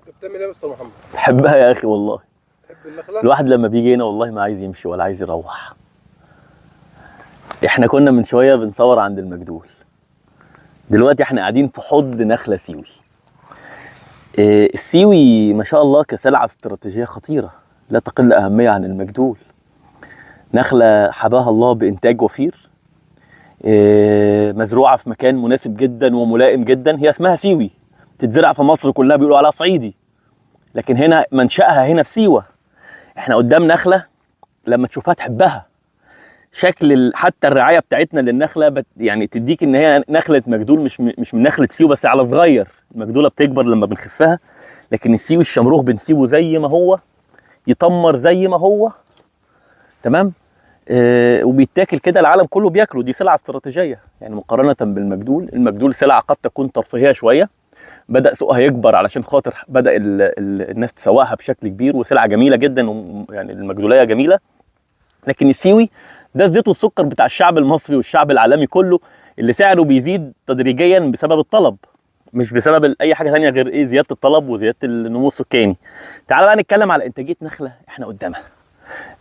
انت بتعمل ايه يا مستر محمد؟ بحبها يا اخي والله. تحب النخله؟ الواحد لما بيجي هنا والله ما عايز يمشي ولا عايز يروح. احنا كنا من شويه بنصور عند المجدول، دلوقتي احنا قاعدين في حوض نخله سيوي. السيوي ما شاء الله كسلعه استراتيجيه خطيره لا تقل اهميه عن المجدول. نخله حباها الله بانتاج وفير، مزروعه في مكان مناسب جدا وملائم جدا. هي اسمها سيوي، تتزرع في مصر كلها بيقولوا عليها صعيدي، لكن هنا منشأها هنا في سيوه. احنا قدام نخله لما تشوفها تحبها. شكل حتى الرعايه بتاعتنا للنخله يعني تديك ان هي نخله مجدول، مش من نخله سيوي بس على صغير. المجدوله بتكبر لما بنخفها، لكن السيوي الشمروخ بنسيبه زي ما هو، يطمر زي ما هو، تمام. وبيتاكل كده، العالم كله بياكله. دي سلعه استراتيجيه يعني مقارنه بالمجدول. المجدول سلعه قد تكون ترفيهيه شويه، بدا سوقها يكبر علشان خاطر بدا الناس تسوقها بشكل كبير، وسلعه جميله جدا يعني المجدوليه جميله. لكن السيوي ده الزيت والسكر بتاع الشعب المصري والشعب العالمي كله، اللي سعره بيزيد تدريجيا بسبب الطلب، مش بسبب اي حاجه ثانيه غير ايه؟ زياده الطلب وزياده النمو السكاني. تعال بقى نتكلم على انتاجيه نخله احنا قدامها.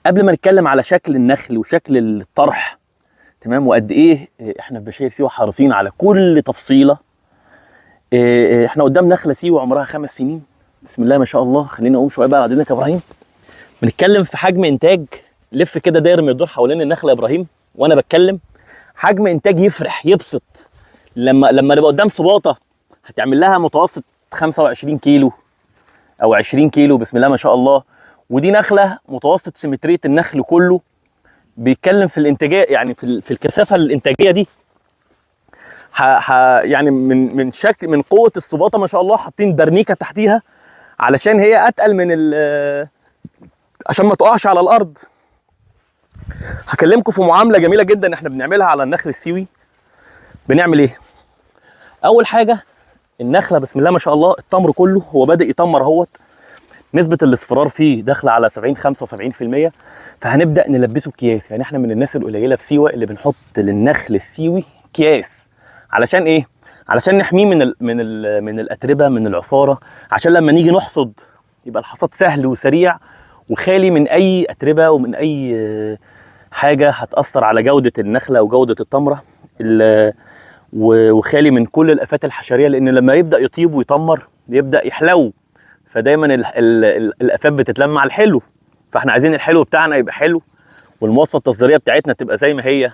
قبل ما نتكلم على شكل النخل وشكل الطرح، تمام، وقد ايه احنا في بشاير سيوه حريصين على كل تفصيله. احنا قدام نخله سيوه عمرها 5 سنين، بسم الله ما شاء الله. خلينا اقوم شويه بقى بعد اذنك يا ابراهيم. بنتكلم في حجم انتاج، لف كده داير ما يدور حوالين النخله يا ابراهيم وانا بتكلم. حجم انتاج يفرح يبسط. لما نبقى قدام صباطه هتعمل لها متوسط 25 كيلو او 20 كيلو، بسم الله ما شاء الله. ودي نخله متوسط سيمتريه النخل كله. بيتكلم في الانتاجيه يعني في الكثافه الانتاجيه دي. يعني من شكل من قوه الصباطه ما شاء الله حاطين برنيكه تحتيها علشان هي اتقل من عشان ما تقعش على الارض. هكلمكم في معامله جميله جدا احنا بنعملها على النخل السيوي. بنعمل ايه؟ اول حاجه النخله بسم الله ما شاء الله التمر كله هو بادئ يتمر اهوت، نسبه الاصفرار فيه داخله على 75%. فهنبدا نلبسه اكياس. يعني احنا من الناس القليله في سيوه اللي بنحط للنخل السيوي اكياس. علشان ايه؟ علشان نحميه من الاتربه، من العفاره، عشان لما نيجي نحصد يبقى الحصاد سهل وسريع وخالي من اي اتربه ومن اي حاجه هتاثر على جوده النخله وجوده التمره، وخالي من كل الافات الحشريه. لان لما يبدا يطيب ويتمر يبدا يحلو، فدايما الافات بتتلم على الحلو. فاحنا عايزين الحلو بتاعنا يبقى حلو، والمواصفه التصديريه بتاعتنا تبقى زي ما هي،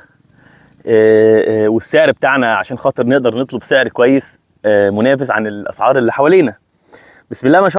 والسعر بتاعنا عشان خاطر نقدر نطلب سعر كويس منافس عن الاسعار اللي حوالينا. بسم الله ما شاء الله.